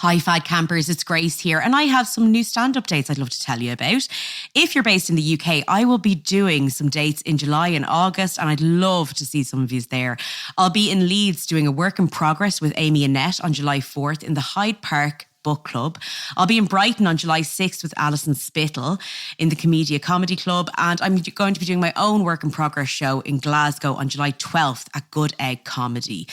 Hi Fad Campers, it's Grace here and I have some new stand updates I'd love to tell you about. If you're based in the UK, I will be doing some dates in July and August and I'd love to see some of you there. I'll be in Leeds doing a work in progress with Amy Annette on July 4th in the Hyde Park Book Club. I'll be in Brighton on July 6th with Alison Spittle in the Comedia Comedy Club, and I'm going to be doing my own work in progress show in Glasgow on July 12th at Good Egg Comedy.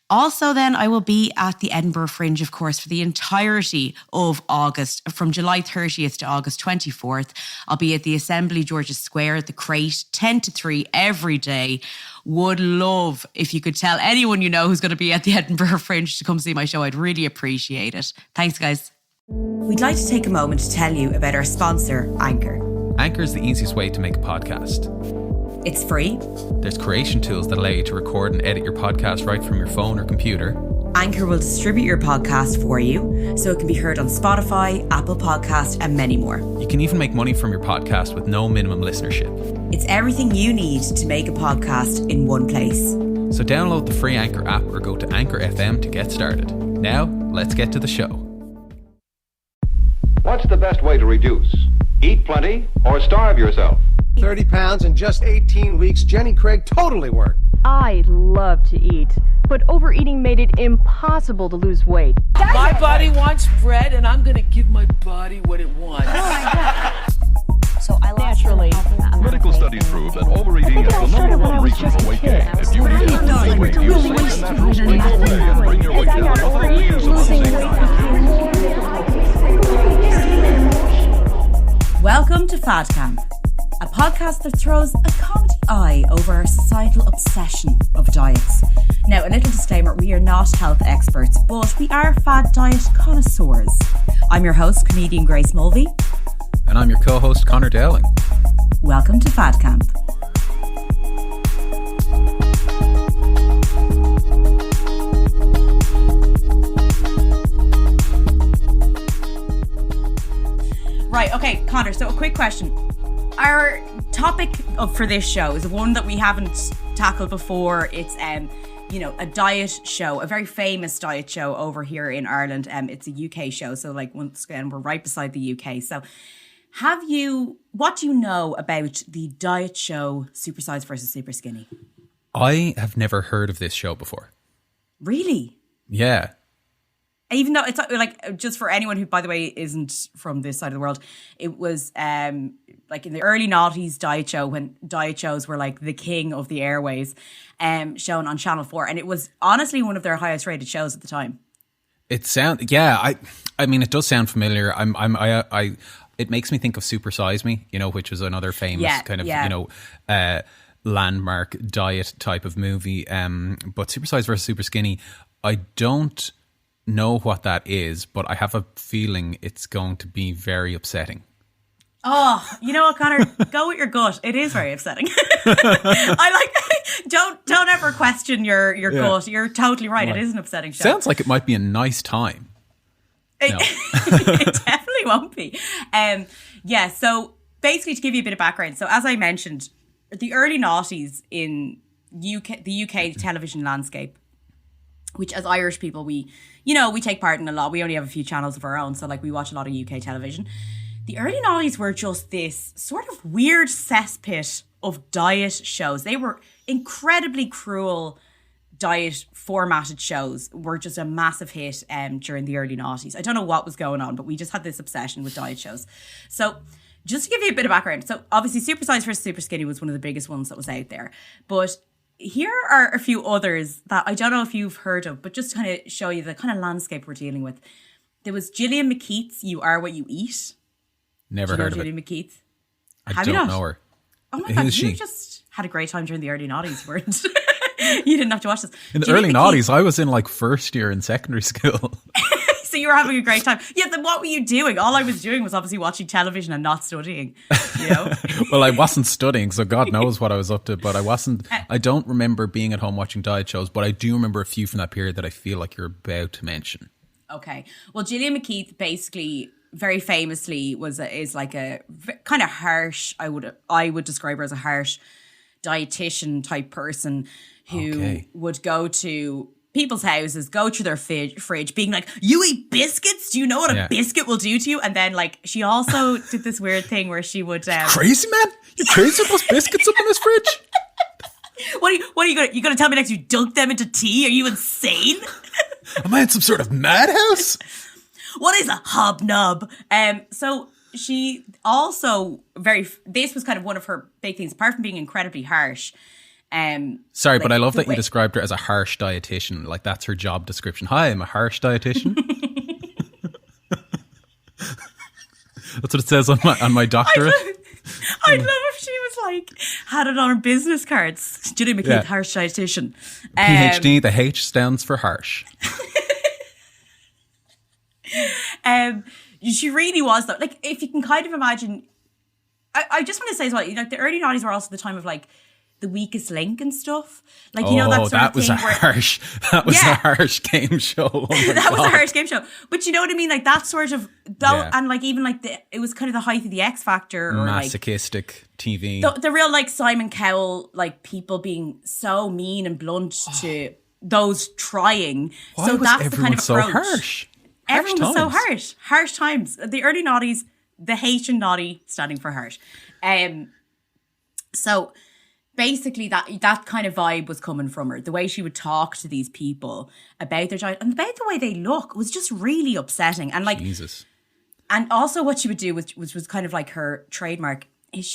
Also then I will be at the Edinburgh Fringe, of course, for the entirety of August, from July 30th to August 24th. I'll be at the Assembly George's Square at the Crate, 10 to 3 every day. Would love if you could tell anyone you know who's going to be at the Edinburgh Fringe to come see my show. I'd really appreciate it. Thanks, guys. We'd like to take a moment to tell you about our sponsor, Anchor. Anchor is the easiest way to make a podcast. It's free. There's creation tools that allow you to record and edit your podcast right from your phone or computer. Anchor will distribute your podcast for you, so it can be heard on Spotify, Apple Podcast, and many more. You can even make money from your podcast with no minimum listenership. It's everything you need to make a podcast in one place. So download the free Anchor app or go to Anchor FM to get started. Now, let's get to the show. What's the best way to reduce? Eat plenty or starve yourself? 30 pounds in just 18 weeks. Jenny Craig totally worked. I love to eat, but overeating made it impossible to lose weight. My body wants bread, and I'm going to give my body what it wants. Oh my God. So I lost naturally. Medical studies prove that overeating is the number one reason for weight gain. If you need help losing weight, use the natural spring away and bring your weight down without years of Welcome to Fad Camp, a podcast that throws a comedy eye over our societal obsession of diets. Now, a little disclaimer, we are not health experts, but we are fad diet connoisseurs. I'm your host, comedian Grace Mulvey. And I'm your co-host, Conor Dowling. Welcome to Fad Camp. Right, okay, Conor, so a quick question. Our topic for this show is one that we haven't tackled before. It's, a diet show, a very famous diet show over here in Ireland. It's a UK show, so once again, we're right beside the UK. So what do you know about the diet show Supersize versus Superskinny? I have never heard of this show before. Really? Yeah. Even though it's just for anyone who, by the way, isn't from this side of the world, it was in the early noughties diet show, when diet shows were like the king of the airways, shown on Channel 4. And it was honestly one of their highest rated shows at the time. It it does sound familiar. It makes me think of Supersize Me, which was another famous landmark diet type of movie. But Supersize versus Superskinny, I don't know what that is, but I have a feeling it's going to be very upsetting. Oh, you know what, Conor? Go with your gut. It is very upsetting. Don't ever question your gut. You're totally right. It is an upsetting show. Sounds like it might be a nice time. No. It definitely won't be. So basically, to give you a bit of background, so as I mentioned, the early noughties in the UK television landscape, which as Irish people, we take part in a lot. We only have a few channels of our own, so we watch a lot of UK television. The early noughties were just this sort of weird cesspit of diet shows. They were incredibly cruel diet formatted shows, were just a massive hit during the early noughties. I don't know what was going on, but we just had this obsession with diet shows. So just to give you a bit of background, so obviously Supersize versus Superskinny was one of the biggest ones that was out there. But here are a few others that I don't know if you've heard of, but just to kind of show you the kind of landscape we're dealing with. There was Gillian McKeith's You Are What You Eat. Never heard of Gillian it. McKeith? I don't know her. Oh my God, Who's you she? just had a great time during the early noughties, weren't you? Didn't have to watch this. In the early noughties, I was in first year in secondary school. So you were having a great time. Yeah, then what were you doing? All I was doing was obviously watching television and not studying, Well, I wasn't studying, so God knows what I was up to, but I don't remember being at home watching diet shows, but I do remember a few from that period that I feel like you're about to mention. Okay. Well, Gillian McKeith basically very famously is like a kind of harsh, I would describe her as a harsh dietitian type person who would go to people's houses, go through their fridge, being like, "You eat biscuits? Do you know what a biscuit will do to you?" And then, like, she also did this weird thing where she would crazy, man. You crazy with those biscuits up in this fridge? What are you gonna tell me next? You dunk them into tea? Are you insane? Am I in some sort of madhouse? What is a hobnob? So she also this was kind of one of her big things, apart from being incredibly harsh. Sorry, but I love that you described her as a harsh dietitian. Like, that's her job description. Hi, I'm a harsh dietitian. That's what it says on my doctorate. I'd love if she was like, had it on her business cards. Julie McKeith, harsh dietitian. PhD, the H stands for harsh. She really was, though. Like, if you can kind of imagine, I just want to say as well, like, the early 90s were also the time of, like, The Weakest Link and stuff. Like, you know, that sort of thing. That was a harsh game show. Oh that was a harsh game show. But you know what I mean? Like, that sort of, and like, even like, it was kind of the height of the X Factor. Or masochistic TV. The real, like, Simon Cowell, like, people being so mean and blunt to those trying. Why was that's the kind of so harsh? Everyone was so harsh. Harsh times. The early noughties, the H in naughty standing for harsh. So basically that kind of vibe was coming from her. The way she would talk to these people about their diet and about the way they look was just really upsetting. And like, Jesus. And also what she would do, which was kind of like her trademark, is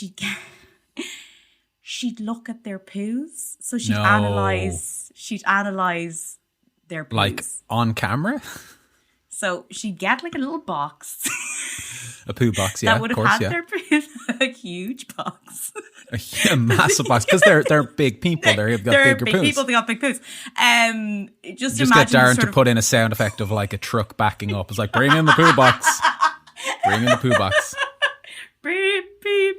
she'd look at their poos. So she'd analyze their poos. Like on camera? So she'd get like a little box. A poo box, yeah. That would have had their poos. A huge box. A massive box. Because they're big people. They've got bigger big poos. People, they got big poos. Just get Darren to put in a sound effect of like a truck backing up. It's like, bring in the poo box. Bring in the poo box. Beep, beep.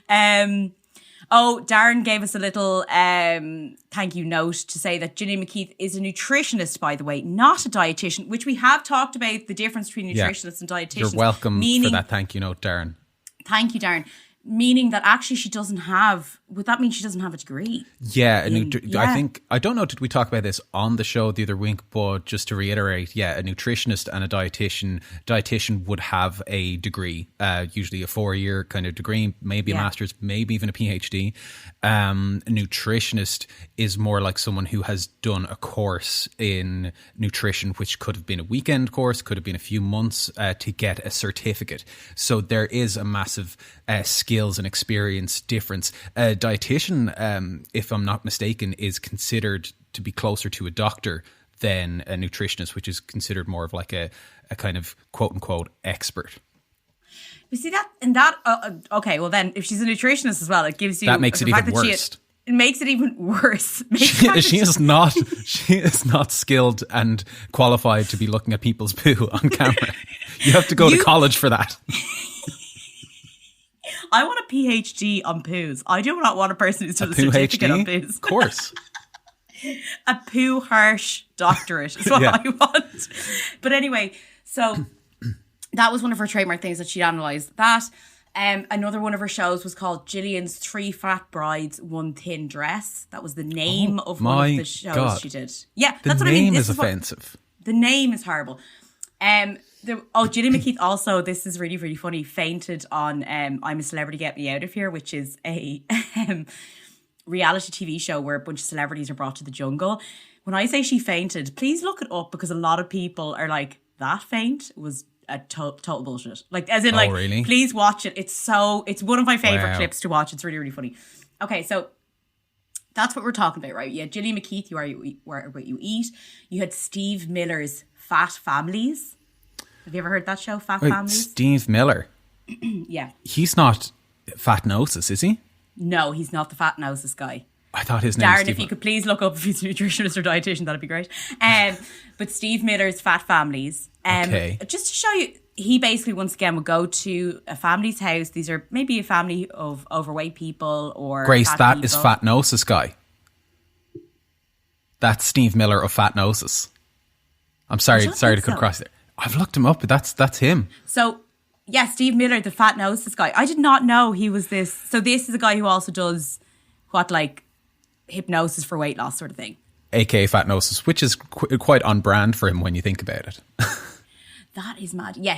Darren gave us a little thank you note to say that Gillian McKeith is a nutritionist, by the way, not a dietitian, which we have talked about the difference between nutritionists and dietitians. You're welcome for that thank you note, Darren. Thank you, Darren. Meaning that actually she doesn't have, would that mean she doesn't have a degree? Yeah, I don't know, did we talk about this on the show the other week, but just to reiterate, a nutritionist and a dietitian would have a degree, usually a 4-year kind of degree, maybe a master's, maybe even a PhD. A nutritionist is more like someone who has done a course in nutrition, which could have been a weekend course, could have been a few months to get a certificate. So there is a massive skills and experience difference. A dietitian, if I'm not mistaken, is considered to be closer to a doctor than a nutritionist, which is considered more of like a kind of quote unquote expert. You see that, okay, well then if she's a nutritionist as well, it gives you, that makes it even worse. It makes it even worse. She is not skilled and qualified to be looking at people's poo on camera. You have to go to college for that. I want a PhD on poos. I do not want a person who's done a certificate on poos. Of course. A poo harsh doctorate is what I want. But anyway, so that was one of her trademark things that she'd analysed. That another one of her shows was called Gillian's 3 Fat Brides, 1 Thin Dress. That was the name of one of the shows she did. Yeah, that's what I mean. The name is offensive. The name is horrible. Gillian McKeith also, this is really, really funny, fainted on I'm a Celebrity, Get Me Out of Here, which is a reality TV show where a bunch of celebrities are brought to the jungle. When I say she fainted, please look it up because a lot of people are like, that faint was a total bullshit. Like, as in, really? Please watch it. It's one of my favourite clips to watch. It's really, really funny. Okay, so that's what we're talking about, right? Yeah, Gillian McKeith, you are what you eat. You had Steve Miller's Fat Families. Have you ever heard that show, Fat Families? Steve Miller? Yeah. He's not Fatnosis, is he? No, he's not the Fatnosis guy. I thought his name was Darren, if you could please look up if he's a nutritionist or dietitian, that'd be great. But Steve Miller's Fat Families. Okay. Just to show you, he basically, once again, would go to a family's house. These are maybe a family of overweight people or Grace, fat that people. is Fatnosis guy. That's Steve Miller of Fatnosis. I'm sorry to cut across there. I've looked him up, but that's him. So, yeah, Steve Miller, the Fatnosis guy. I did not know he was this. So this is a guy who also does hypnosis for weight loss sort of thing. aka Fatnosis, which is quite on brand for him when you think about it. That is mad. Yeah,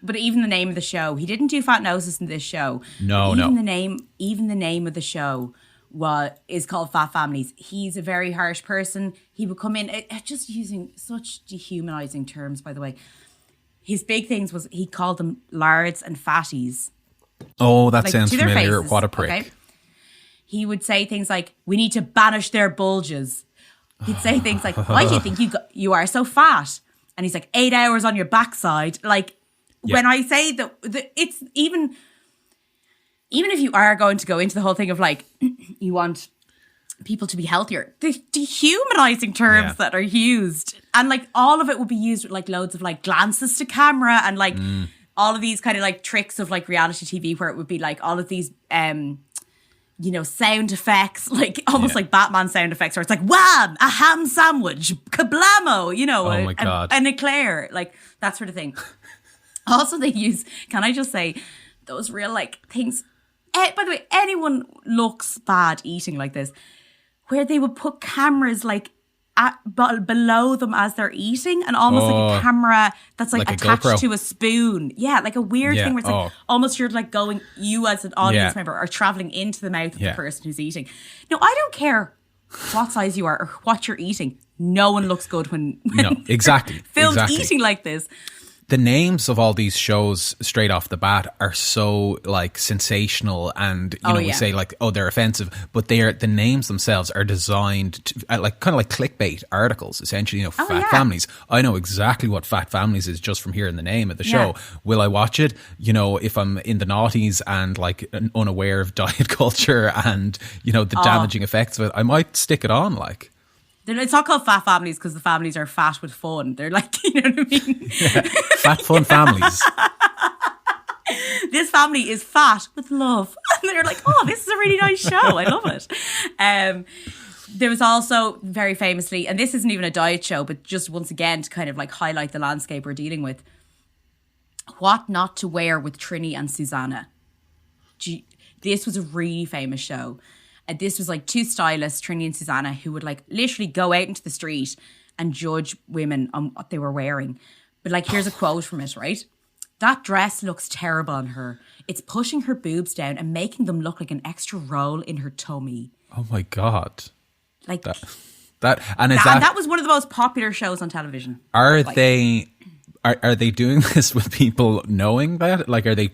but even the name of the show, he didn't do Fatnosis in this show. No. Even the name of the show is called Fat Families. He's a very harsh person. He would come in, just using such dehumanizing terms, by the way. His big things was he called them lards and fatties. Oh, that sounds familiar. What a prick. Okay? He would say things like, we need to banish their bulges. He'd say things like, why do you think you are so fat? And he's like, 8 hours on your backside. Like, when I say that, it's even if you are going to go into the whole thing of like, you want people to be healthier, the dehumanizing terms that are used. And like, all of it will be used with like loads of like glances to camera and like all of these kind of like tricks of like reality TV where it would be like all of these, sound effects, like almost like Batman sound effects, where it's like wham, a ham sandwich, kablamo, oh my God. an eclair, like that sort of thing. Also, they use, can I just say, those real like things. By the way, anyone looks bad eating like this, where they would put cameras like below them as they're eating, and almost like a camera that's like attached to a spoon. Yeah, like a weird thing where it's like almost you're like going, you as an audience member are traveling into the mouth of the person who's eating. No, I don't care what size you are or what you're eating. No one looks good when exactly filmed eating like this. The names of all these shows straight off the bat are so like sensational, and we say like, oh, they're offensive, but the names themselves are designed to, like kind of like clickbait articles, essentially. Fat Families. I know exactly what Fat Families is just from hearing the name of the show. Will I watch it? If I'm in the noughties and like unaware of diet culture and the damaging effects of it, I might stick it on. Like. It's not called Fat Families because the families are fat with fun. They're like, you know what I mean? Fat fun families. This family is fat with love. And they're like, oh, this is a really nice show. I love it. There was also very famously, and this isn't even a diet show, but just once again to kind of like highlight the landscape we're dealing with, What Not to Wear with Trini and Susanna. This was a really famous show. This was like two stylists, Trini and Susanna, who would like literally go out into the street and judge women on what they were wearing. But like, here's a quote from it, right? That dress looks terrible on her. It's pushing her boobs down and making them look like an extra roll in her tummy. Oh my God. Like that was one of the most popular shows on television. Are they doing this with people knowing that? Like, are they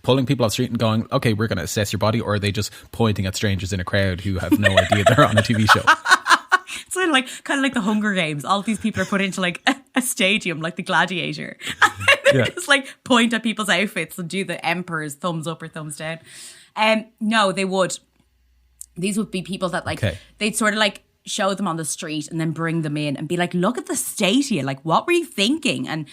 pulling people off the street and going, okay, we're going to assess your body? Or are they just pointing at strangers in a crowd who have no idea they're on a TV show? It's kind of like the Hunger Games. All of these people are put into like a stadium, like the Gladiator. And they just like point at people's outfits and do the emperor's thumbs up or thumbs down. No, they would. These would be people that like, they'd sort of like show them on the street and then bring them in and be like, look at the state of you. Like, what were you thinking? And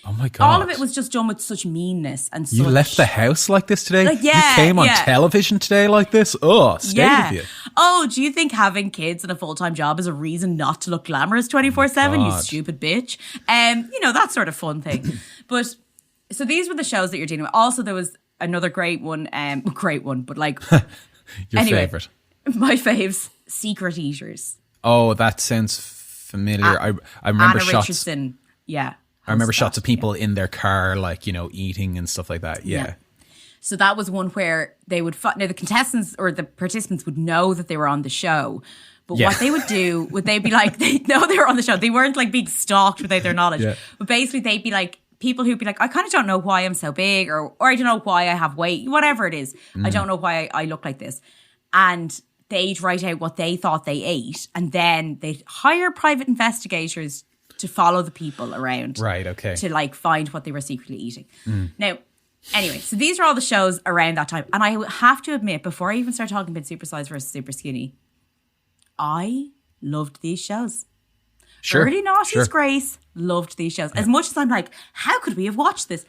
oh my God. all of it was just done with such meanness and such... You left the house like this today? Like, you came on television today like this? Oh, stay with you. Oh, do you think having kids and a full-time job is a reason not to look glamorous 24/7? You stupid bitch. That sort of fun thing. But so these were the shows that you're dealing with. Also, there was another great one, but like... Your favourite. My faves, Secret Eaters. Oh, that sounds familiar. I remember Anna shots. Richardson, I remember shots of people in their car, like, eating and stuff like that. Yeah. So that was one where they would... Now, the contestants or the participants would know that they were on the show. But what they would do, they'd be like, they know they were on the show. They weren't like being stalked without their knowledge. Yeah. But basically, they'd be like, people who'd be like, I kind of don't know why I'm so big, or I don't know why I have weight, whatever it is. I don't know why I look like this. And they'd write out what they thought they ate, and then they'd hire private investigators to follow the people around. Right, okay. To like find what they were secretly eating. Now, anyway, so these are all the shows around that time. And I have to admit, before I even start talking about Supersize versus Super Skinny, I loved these shows. Sure. Early noughties Grace loved these shows. As much as I'm like, how could we have watched this?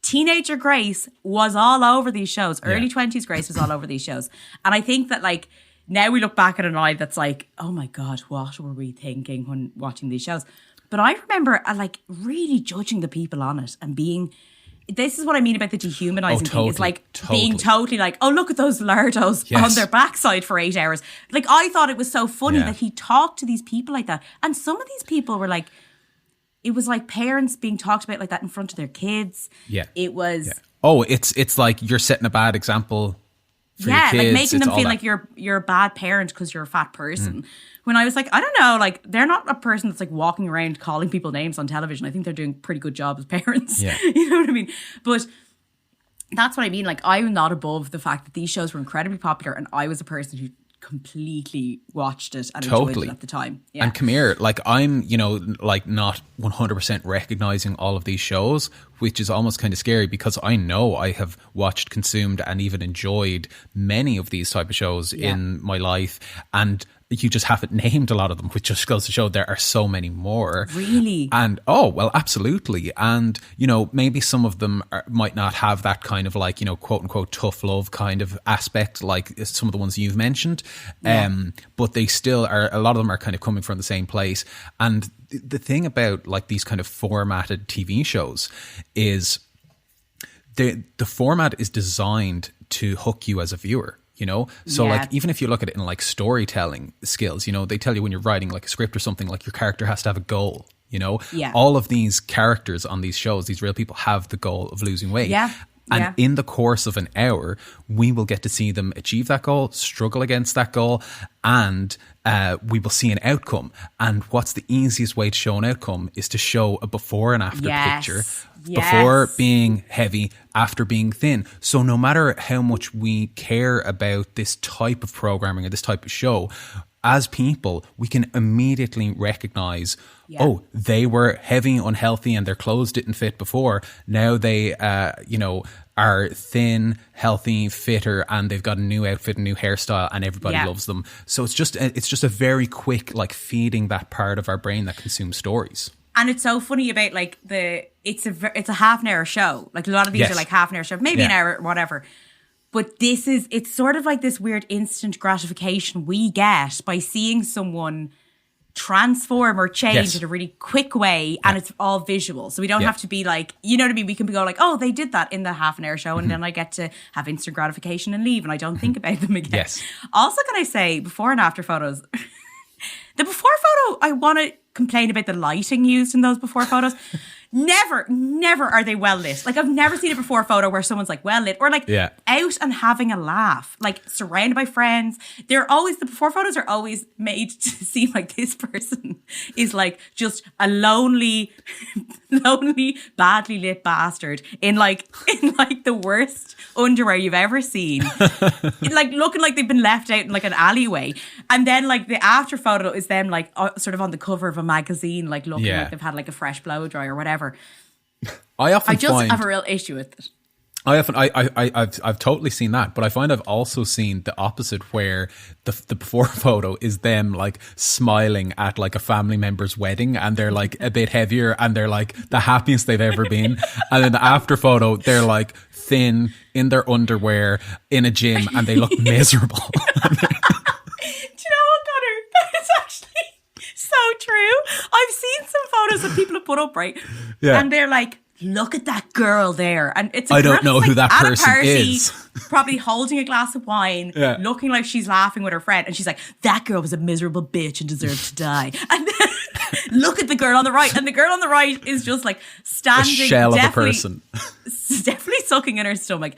Teenager Grace was all over these shows. Early 20s Grace was all over these shows. And I think that like, now we look back at an eye that's like, oh my God, what were we thinking when watching these shows? But I remember like really judging the people on it and being this is what I mean about the dehumanizing thing. It's like being totally totally like, oh, look at those lardos on their backside for 8 hours. Like, I thought it was so funny that he talked to these people like that. And some of these people were like, it was like parents being talked about like that in front of their kids. Yeah. It was... Yeah. Oh, it's like you're setting a bad example for your kids. Like making them feel that. like you're a bad parent because you're a fat person. When I was like, I don't know, like they're not a person that's like walking around calling people names on television. I think they're doing a pretty good job as parents. Yeah. You know what I mean? But that's what I mean. Like, I'm not above the fact that these shows were incredibly popular and I was a person who completely watched it and enjoyed it at the time. Yeah. And come here, like I'm, like not 100% recognizing all of these shows, which is almost kind of scary because I know I have watched, consumed and even enjoyed many of these type of shows in my life, and you just haven't named a lot of them, which just goes to show there are so many more. Really? And well, absolutely. And, maybe some of them might not have that kind of like, quote unquote, tough love kind of aspect, like some of the ones you've mentioned. But they still are, a lot of them are kind of coming from the same place. And the thing about like these kind of formatted TV shows is the format is designed to hook you as a viewer. So like even if you look at it in like storytelling skills, they tell you when you're writing like a script or something, like your character has to have a goal. All of these characters on these shows, these real people have the goal of losing weight. And in the course of an hour, we will get to see them achieve that goal, struggle against that goal, and we will see an outcome. And what's the easiest way to show an outcome is to show a before and after picture. Before being heavy, after being thin. So no matter how much we care about this type of programming or this type of show, as people, we can immediately recognize, oh, they were heavy, unhealthy, and their clothes didn't fit before. Now they, are thin, healthy, fitter, and they've got a new outfit, a new hairstyle, and everybody loves them. So it's just a very quick, like, feeding that part of our brain that consumes stories. And it's so funny about like it's a half an hour show. Like a lot of these are like half an hour show, maybe an hour, whatever. But it's sort of like this weird instant gratification we get by seeing someone transform or change in a really quick way, and it's all visual. So we don't have to be like, you know what I mean? We can go like, oh, they did that in the half an hour show, and then I get to have instant gratification and leave, and I don't think about them again. Also, can I say, before and after photos, the before photo, I want to complain about the lighting used in those before photos. Never are they well lit. Like, I've never seen a before photo where someone's like well lit or like out and having a laugh, like surrounded by friends. The before photos are always made to seem like this person is like just a lonely, badly lit bastard in like the worst underwear you've ever seen. Like looking like they've been left out in like an alleyway. And then like the after photo is them like sort of on the cover of a magazine, like looking like they've had like a fresh blow dry or whatever. I have a real issue with it. I've totally seen that, but I find I've also seen the opposite, where the before photo is them like smiling at like a family member's wedding, and they're like a bit heavier, and they're like the happiest they've ever been. And then the after photo, they're like thin in their underwear in a gym, and they look miserable. Do you know what, Conor? That is actually so true. I've seen some photos that people have put up, right? And they're like, look at that girl there. And it's I don't know who that person is. Probably holding a glass of wine, looking like she's laughing with her friend. And she's like, that girl was a miserable bitch and deserved to die. And then look at the girl on the right. And the girl on the right is just like standing. A shell of a person. Definitely sucking in her stomach.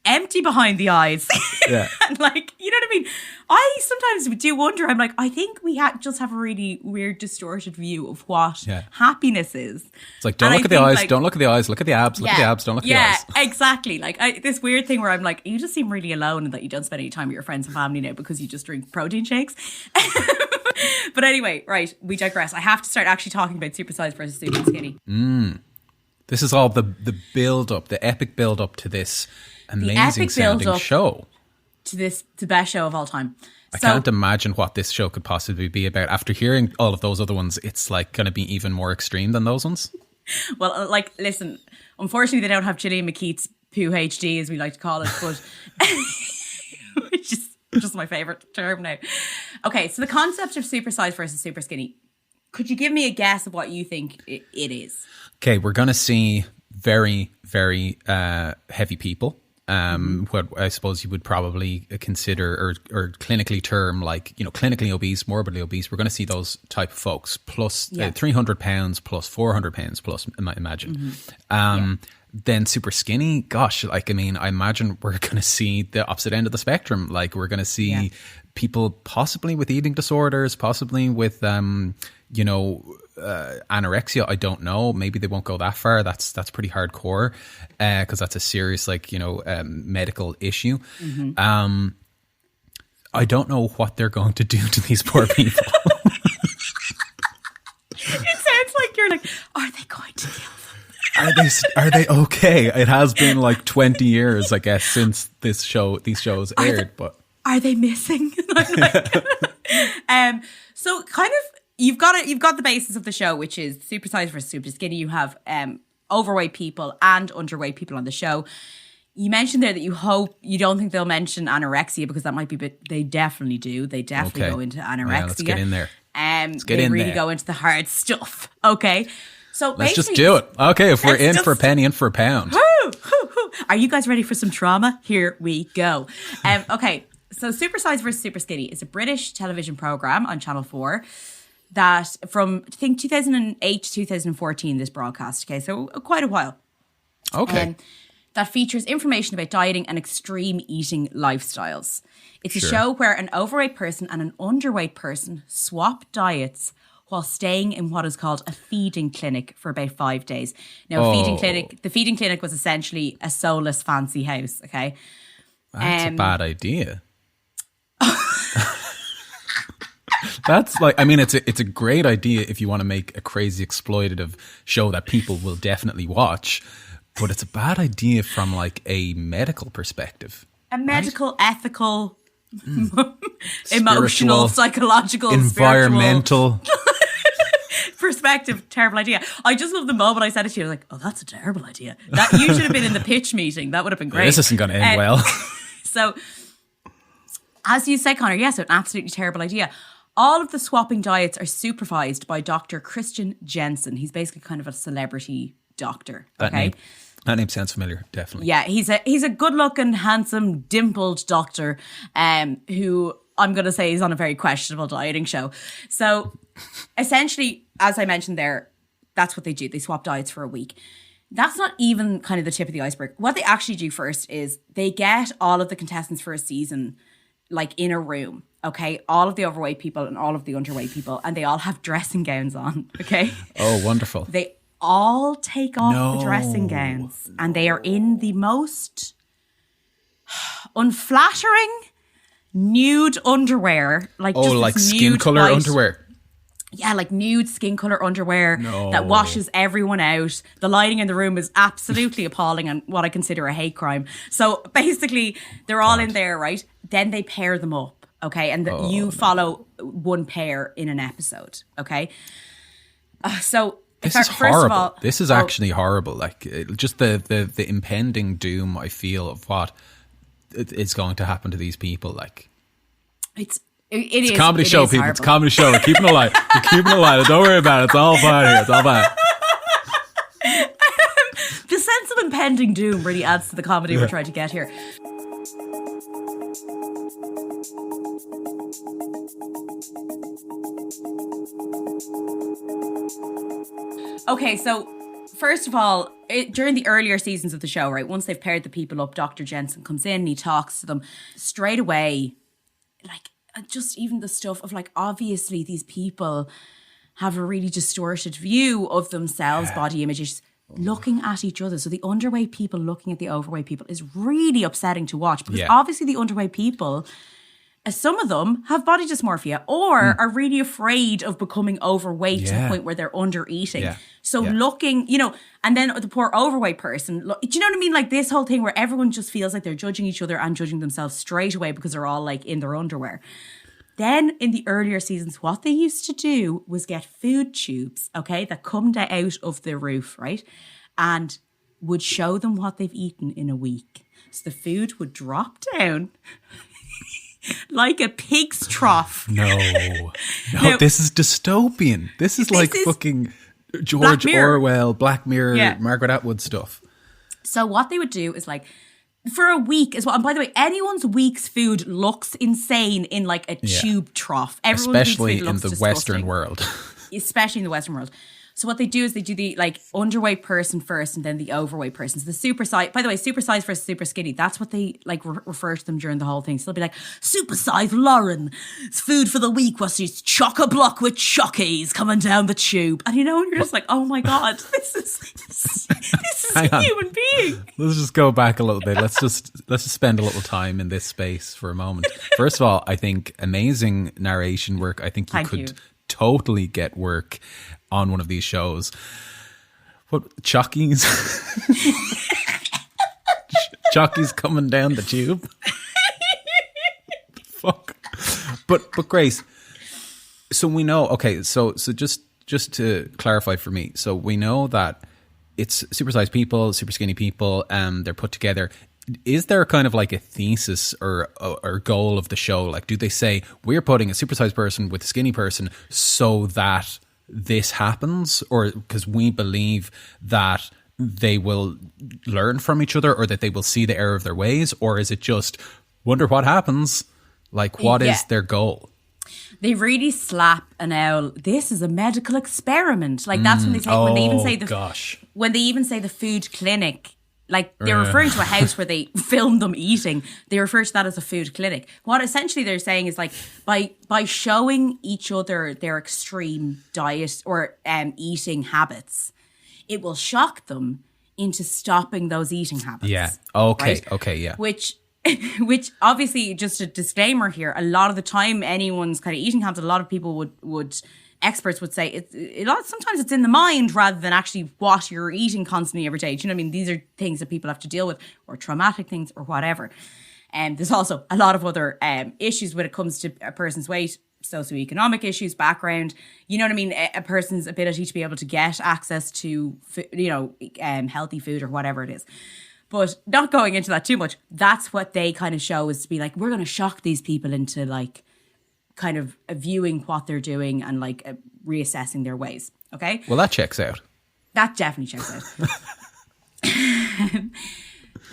Empty behind the eyes. And like, you know what I mean? I sometimes do wonder, I'm like, I think we just have a really weird, distorted view of what happiness is. It's like, don't look at the eyes, don't look at the eyes, look at the abs, look at the abs, don't look at the eyes. Yeah, exactly. Like this weird thing where I'm like, you just seem really alone and that you don't spend any time with your friends and family now because you just drink protein shakes. But anyway, right, we digress. I have to start actually talking about Supersize versus Superskinny. This is all the build up, the epic build up to this amazing sounding show. To the best show of all time. I can't imagine what this show could possibly be about. After hearing all of those other ones, it's like going to be even more extreme than those ones. Well, like, listen, unfortunately they don't have Gillian McKeith's Pooh HD, as we like to call it, but which is just my favourite term now. Okay, so the concept of Supersize versus Superskinny. Could you give me a guess of what you think it is? Okay, we're going to see very, very heavy people. What I suppose you would probably consider or clinically term like, clinically obese, morbidly obese. We're going to see those type of folks plus 300 pounds plus 400 pounds plus, imagine. Then super skinny. Gosh, I imagine we're going to see the opposite end of the spectrum. Like we're going to see people possibly with eating disorders, possibly with, anorexia. I don't know. Maybe they won't go that far. That's pretty hardcore because that's a serious medical issue. I don't know what they're going to do to these poor people. It sounds like you're like, are they going to kill them? Are they okay? It has been like 20 years, I guess, since these shows aired. But are they missing? So kind of. You've got the basis of the show, which is Supersize versus Superskinny. You have overweight people and underweight people on the show. You mentioned there that you hope you don't think they'll mention anorexia because that might be, but they definitely do. They definitely go into anorexia. Yeah, let's get in there. They really go into the hard stuff. Okay, so let's just do it. Okay, if we're in for a penny, in for a pound. Are you guys ready for some trauma? Here we go. Okay, so Supersize versus Superskinny is a British television program on Channel 4. That from, I think, 2008 to 2014, this broadcast, okay? So quite a while. Okay. That features information about dieting and extreme eating lifestyles. It's a show where an overweight person and an underweight person swap diets while staying in what is called a feeding clinic for about 5 days. Now, the feeding clinic was essentially a soulless fancy house, okay? That's a bad idea. That's it's a great idea if you want to make a crazy exploitative show that people will definitely watch, but it's a bad idea from like a medical perspective. A medical, ethical, emotional, psychological, environmental perspective. Terrible idea. I just love the moment I said it to you. I was like, oh, that's a terrible idea. That you should have been in the pitch meeting. That would have been great. This isn't going to end well. So, as you said, Conor, yes, an absolutely terrible idea. All of the swapping diets are supervised by Dr. Christian Jensen. He's basically kind of a celebrity doctor. Okay, that name sounds familiar. Definitely. Yeah, he's a good-looking, handsome, dimpled doctor who I'm going to say is on a very questionable dieting show. So, essentially, as I mentioned there, that's what they do. They swap diets for a week. That's not even kind of the tip of the iceberg. What they actually do first is they get all of the contestants for a season like in a room. Okay, all of the overweight people and all of the underweight people, and they all have dressing gowns on. Okay. Oh, wonderful. They all take off the dressing gowns, and they are in the most unflattering nude underwear, like skin color underwear. Yeah, like nude skin color underwear that washes everyone out. The lighting in the room is absolutely appalling and what I consider a hate crime. So basically, they're all in there, right? Then they pair them up. Okay, and you follow one pair in an episode. Okay, so this is horrible. This is actually horrible. Like just the impending doom I feel of what is going to happen to these people. Like it's a comedy show, people. Horrible. It's a comedy show. We're keeping it light. We're keeping it light. Don't worry about it. It's all fine here. It's all fine. The sense of impending doom really adds to the comedy we're trying to get here. Okay, so first of all, during the earlier seasons of the show, right, once they've paired the people up, Dr. Jensen comes in and he talks to them straight away. Like, just even the stuff of like, obviously these people have a really distorted view of themselves, body images, looking at each other. So the underweight people looking at the overweight people is really upsetting to watch because obviously the underweight people, some of them have body dysmorphia or are really afraid of becoming overweight to the point where they're under eating. So looking, and then the poor overweight person, do you know what I mean? Like this whole thing where everyone just feels like they're judging each other and judging themselves straight away because they're all like in their underwear. Then in the earlier seasons, what they used to do was get food tubes, okay, that come out of the roof, right? And would show them what they've eaten in a week. So the food would drop down like a pig's trough. No, this is dystopian. This is fucking George Orwell, Black Mirror, Margaret Atwood stuff. So what they would do is like, for a week as well. And by the way, anyone's week's food looks insane in like a tube trough. Especially in the Western world. Especially in the Western world. So what they do is they do the like underweight person first and then the overweight person. So the supersize, by the way, supersize versus super skinny. That's what they like refer to them during the whole thing. So they'll be like, supersize Lauren. Food for the week was she's chock-a-block with chockies coming down the tube. And you know, and you're just like, oh my God, this is a human being. Let's just go back a little bit. Let's just spend a little time in this space for a moment. First of all, I think amazing narration work. I think you could totally get work on one of these shows. What, chockies? Chockies coming down the tube? Fuck. But Grace, so we know, okay, so just to clarify for me, so we know that it's supersized people, super skinny people, they're put together. Is there kind of like a thesis or goal of the show? Like, do they say, we're putting a supersized person with a skinny person so that this happens, or because we believe that they will learn from each other or that they will see the error of their ways? Or is it just, wonder what happens? Like, what is their goal? They really slap an owl. This is a medical experiment. Like, that's when they say, when they even say the food clinic, like they're referring to a house where they film them eating. They refer to that as a food clinic. What essentially they're saying is like, by showing each other their extreme diet or eating habits, it will shock them into stopping those eating habits. Yeah. Okay. Right? Okay. Yeah. Which obviously, just a disclaimer here, a lot of the time anyone's kind of eating habits, a lot of people would experts would say sometimes it's in the mind rather than actually what you're eating constantly every day. Do you know what I mean? These are things that people have to deal with, or traumatic things or whatever. And there's also a lot of other issues when it comes to a person's weight, socioeconomic issues, background, you know what I mean? A person's ability to be able to get access to, healthy food or whatever it is. But not going into that too much, that's what they kind of show, is to be like, we're going to shock these people into like kind of viewing what they're doing and like reassessing their ways. Okay. Well, that checks out. That definitely checks out.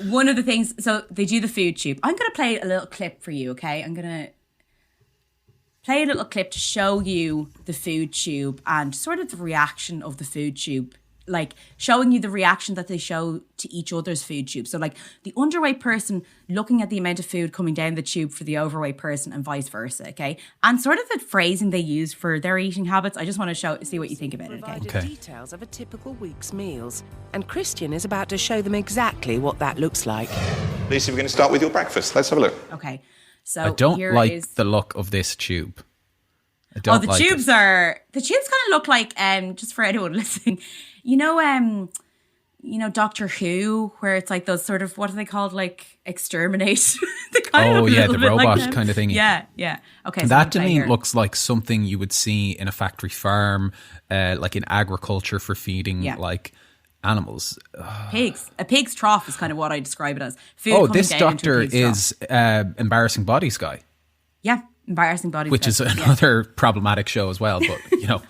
One of the things, so they do the food tube. I'm going to play a little clip for you. Okay. I'm going to play a little clip to show you the food tube and sort of the reaction of the food tube, like showing you the reaction that they show to each other's food tube. So like the underweight person looking at the amount of food coming down the tube for the overweight person and vice versa, okay? And sort of the phrasing they use for their eating habits. I just want to see what you think about it, okay? Details of a typical week's meals. And Christian is about to show them exactly what that looks like. Lucy, we're going to start with your breakfast. Let's have a look. Okay. So I don't like the look of this tube. The tubes kind of look like, just for anyone listening, you know, Doctor Who, where it's like those sort of, what are they called, like exterminate? The robot like kind of thing. Yeah. Okay. So that to me looks like something you would see in a factory farm, like in agriculture for feeding like animals. Pigs. A pig's trough is kind of what I describe it as. Food this doctor is embarrassing bodies guy. Yeah. Embarrassing bodies, which is another problematic show as well, but you know.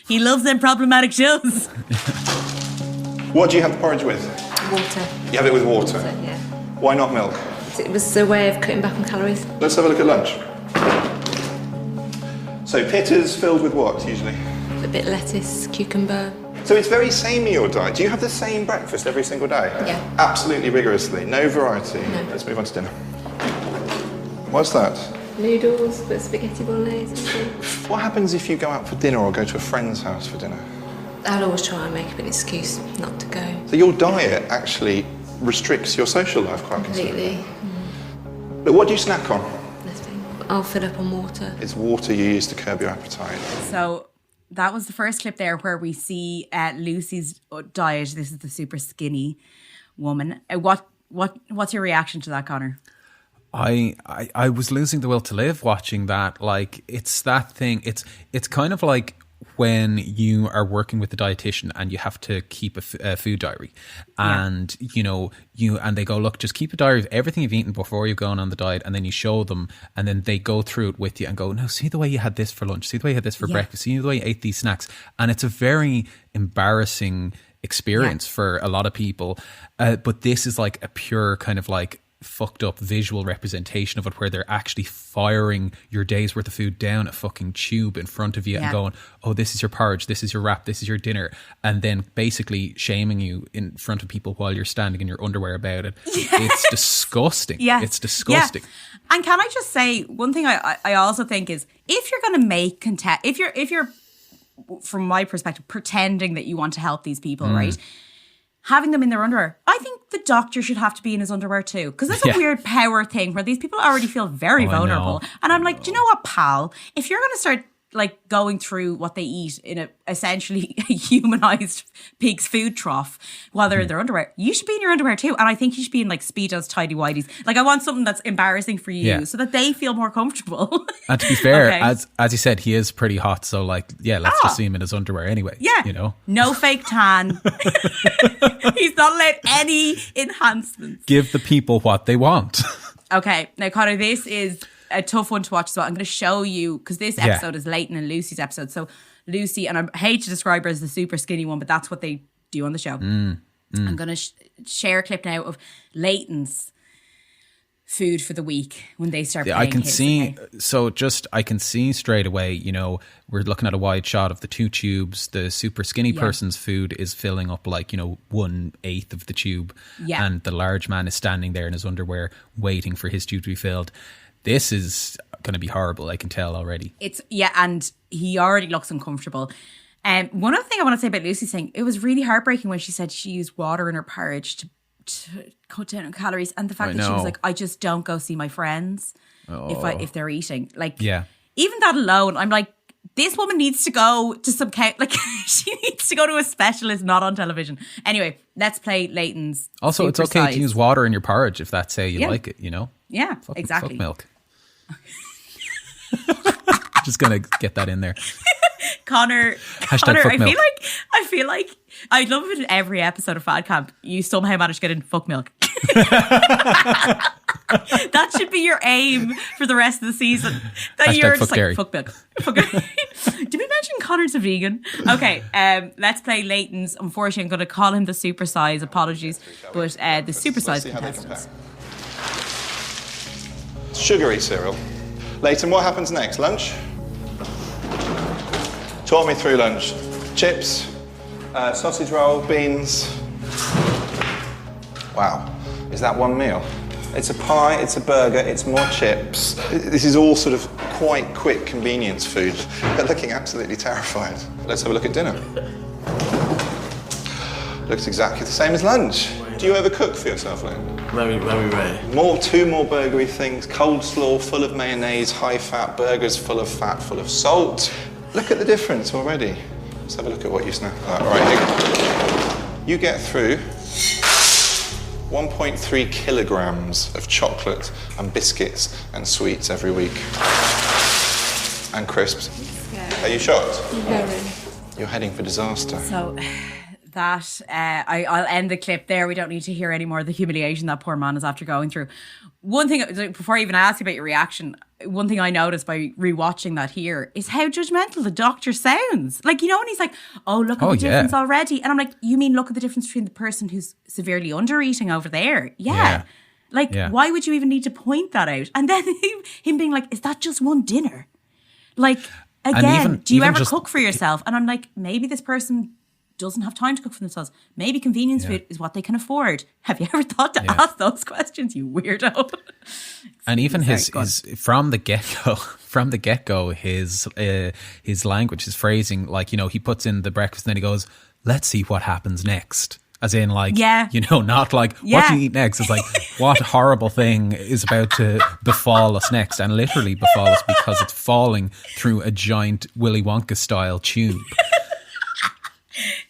He loves them problematic shows. What do you have the porridge with? Water. You have it with water? Yeah. Why not milk? It was a way of cutting back on calories. Let's have a look at lunch. So pitters filled with what, usually? A bit of lettuce, cucumber. So it's very samey, your diet. Do you have the same breakfast every single day? Yeah. Absolutely rigorously? No variety? No. Let's move on to dinner. What's that? Noodles, but spaghetti bolognese. What happens if you go out for dinner or go to a friend's house for dinner? I'll always try and make up an excuse not to go. So your diet actually restricts your social life quite considerably? Completely. But what do you snack on? Nothing. I'll fill up on water. It's water you use to curb your appetite. So that was the first clip there where we see Lucy's diet. This is the super skinny woman. What's your reaction to that, Conor? I was losing the will to live watching that. Like, it's that thing. It's kind of like when you are working with the dietitian and you have to keep a food diary, and and they go, look, just keep a diary of everything you've eaten before you've gone on the diet, and then you show them, and then they go through it with you and go, no, see the way you had this for lunch, see the way you had this for breakfast, see the way you ate these snacks. And it's a very embarrassing experience for a lot of people, but this is like a pure kind of like fucked up visual representation of it, where they're actually firing your day's worth of food down a fucking tube in front of you and going, oh, this is your porridge, this is your wrap, this is your dinner, and then basically shaming you in front of people while you're standing in your underwear about it. It's disgusting. It's disgusting. And can I just say one thing I also think is, if you're going to make if you're from my perspective pretending that you want to help these people, right, having them in their underwear, I think the doctor should have to be in his underwear too. Because it's a weird power thing where these people already feel very vulnerable. And I'm like, do you know what, pal? If you're going to start like going through what they eat in a essentially humanized pig's food trough while they're in their underwear, you should be in your underwear too. And I think you should be in like Speedos, tidy whities. Like, I want something that's embarrassing for you so that they feel more comportable. And to be fair, as you said, he is pretty hot. So like, let's just see him in his underwear anyway. Yeah. No fake tan. He's not allowed any enhancements. Give the people what they want. Okay. Now, Conor, this is a tough one to watch as well. I'm going to show you, because this episode is Leighton and Lucy's episode. So Lucy, and I hate to describe her as the super skinny one, but that's what they do on the show. I'm going to share a clip now of Leighton's food for the week when they start playing I can his, see. So I can see straight away, we're looking at a wide shot of the two tubes. The super skinny person's food is filling up like, 1/8 of the tube. Yeah. And the large man is standing there in his underwear waiting for his tube to be filled. This is going to be horrible, I can tell already. And he already looks uncomfortable. One other thing I want to say about Lucy's thing, it was really heartbreaking when she said she used water in her porridge to cut down on calories, and the fact that she was like, I just don't go see my friends if they're eating. Like, even that alone, I'm like, this woman needs to go to some she needs to go to a specialist, not on television. Anyway, let's play Leighton's. Also, it's okay to use water in your porridge if that's how you like it, Yeah, exactly. Fuck milk. Just gonna get that in there. Conor, Hashtag fuck milk. I feel like I'd love if in every episode of Fad Camp you somehow manage to get in fuck milk. That should be your aim for the rest of the season. That Hashtag you're just fuck dairy. fuck milk. Did we mention Conor's a vegan? Okay, let's play Leighton's. Unfortunately, I'm going to call him the Supersize. Apologies, but the Supersize contestants. Sugary cereal. Leighton, what happens next? Lunch? Talk me through lunch. Chips, sausage roll, beans. Wow, is that one meal? It's a pie, it's a burger, it's more chips. This is all sort of quite quick convenience food. They're looking absolutely terrified. Let's have a look at dinner. Looks exactly the same as lunch. Do you ever cook for yourself, Leighton? Very, very rare. Two more burgery things. Coleslaw full of mayonnaise, high-fat burgers full of fat, full of salt. Look at the difference already. Let's have a look at what you snack. All right, you get through 1.3 kilograms of chocolate and biscuits and sweets every week. And crisps. Are you shocked? Very. You're heading for disaster. So that, I'll end the clip there. We don't need to hear any more of the humiliation that poor man is after going through. One thing, before I even ask you about your reaction, one thing I noticed by rewatching that here is how judgmental the doctor sounds. Like, when he's like, oh, look at the difference already. And I'm like, you mean look at the difference between the person who's severely under-eating over there? Yeah. Why would you even need to point that out? And then him being like, is that just one dinner? Like, again, do you ever cook for yourself? And I'm like, maybe this person doesn't have time to cook for themselves. Maybe convenience food is what they can afford. Have you ever thought to ask those questions, you weirdo? And even his from the get-go, his language, his phrasing, like, he puts in the breakfast and then he goes, let's see what happens next. As in, like, not like, what do you eat next? It's like, what horrible thing is about to befall us next? And literally befall us because it's falling through a giant Willy Wonka style tube.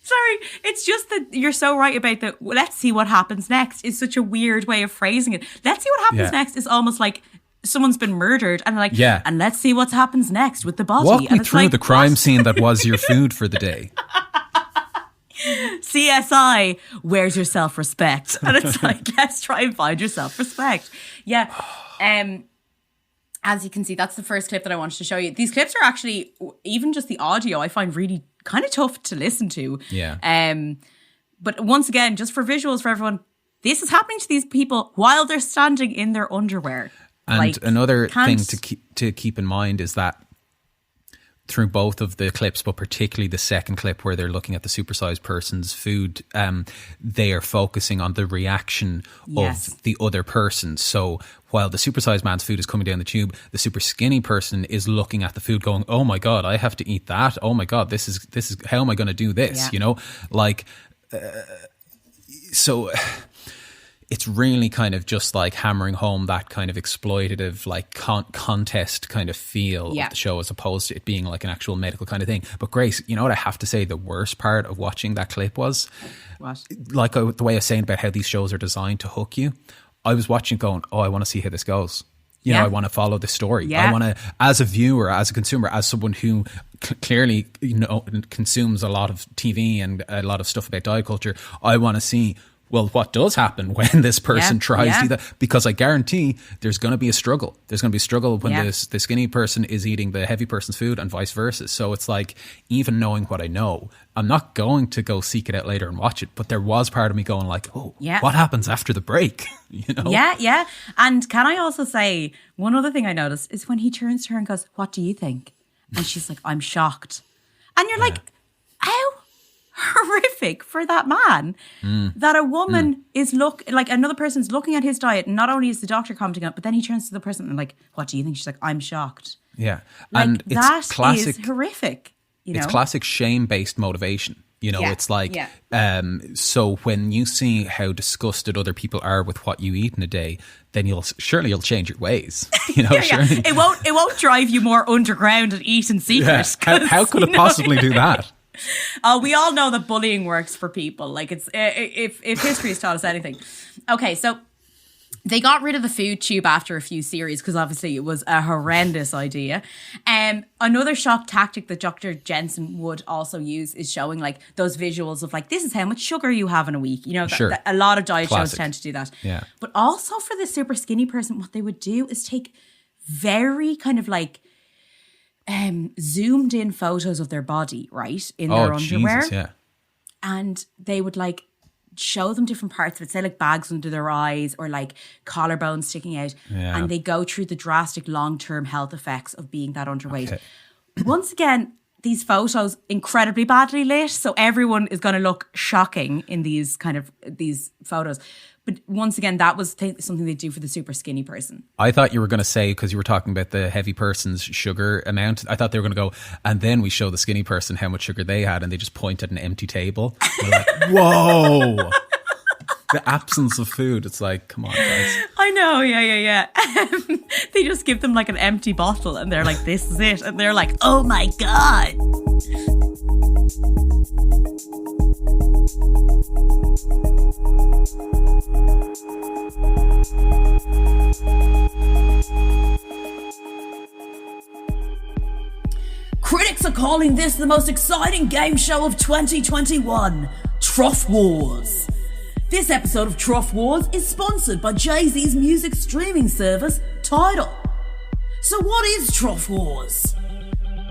Sorry, it's just that you're so right about the let's see what happens next is such a weird way of phrasing it. Let's see what happens next is almost like someone's been murdered, and like, Yeah. and let's see what happens next with the body. Walk and me it's through like, the crime what? scene that was your food for the day. CSI, where's your self-respect? And it's like, yes, try and find your self-respect. Yeah. As you can see, that's the first clip that I wanted to show you. These clips are actually, even just the audio, I find really kind of tough to listen to. Yeah. But once again, just for visuals for everyone, this is happening to these people while they're standing in their underwear. And Like, another thing can't- to keep in mind is that through both of the clips, but particularly the second clip where they're looking at the supersized person's food, they are focusing on the reaction of the other person. So while the supersized man's food is coming down the tube, the super skinny person is looking at the food going, oh my God, I have to eat that. Oh my God, this is how am I going to do this? Yeah. You know, like, so it's really kind of just like hammering home that kind of exploitative, like contest kind of feel of the show, as opposed to it being like an actual medical kind of thing. But Grace, you know what I have to say the worst part of watching that clip was? What? Like the way I was saying about how these shows are designed to hook you. I was watching going, oh, I want to see how this goes. You know, I want to follow the story. Yeah. I want to, as a viewer, as a consumer, as someone who clearly, you know, consumes a lot of TV and a lot of stuff about diet culture, I want to see, well, what does happen when this person tries to do that? Because I guarantee there's going to be a struggle. There's going to be a struggle when the skinny person is eating the heavy person's food and vice versa. So it's like, even knowing what I know, I'm not going to go seek it out later and watch it. But there was part of me going like, oh, what happens after the break? You know? Yeah, yeah. And can I also say, one other thing I noticed is when he turns to her and goes, what do you think? And she's like, I'm shocked. And you're like, how horrific for that man that a woman is like another person's looking at his diet, and not only is the doctor commenting on it, but then he turns to the person and like, what do you think? She's like, I'm shocked. Yeah. Like, and it's that classic, is horrific. You know? It's classic shame-based motivation. You know, it's like, so when you see how disgusted other people are with what you eat in a day, then you'll change your ways. You know, surely. It won't drive you more underground and eat in secret. Yeah. How could it possibly do that? Oh, we all know that bullying works for people. Like, it's if history's taught us anything. Okay, so they got rid of the food tube after a few series because obviously it was a horrendous idea. Another shock tactic that Dr. Jensen would also use is showing like those visuals of like, this is how much sugar you have in a week. You know, a lot of diet shows tend to do that. Yeah. But also for the super skinny person, what they would do is take very kind of like zoomed in photos of their body, right, in their underwear. Jesus, yeah. And they would like show them different parts of it, say like bags under their eyes or like collarbones sticking out. Yeah. And they go through the drastic long-term health effects of being that underweight. Okay. Once again, these photos incredibly badly lit, so everyone is going to look shocking in these photos. But once again, that was something they do for the super skinny person. I thought you were going to say, because you were talking about the heavy person's sugar amount, I thought they were going to go, and then we show the skinny person how much sugar they had, and they just point at an empty table. They're like, whoa! The absence of food. It's like, come on, guys. I know, yeah. They just give them like an empty bottle, and they're like, this is it. And they're like, oh my God. Critics are calling this the most exciting game show of 2021, Trough Wars. This episode of Trough Wars is sponsored by Jay-Z's music streaming service, Tidal. So what is Trough Wars?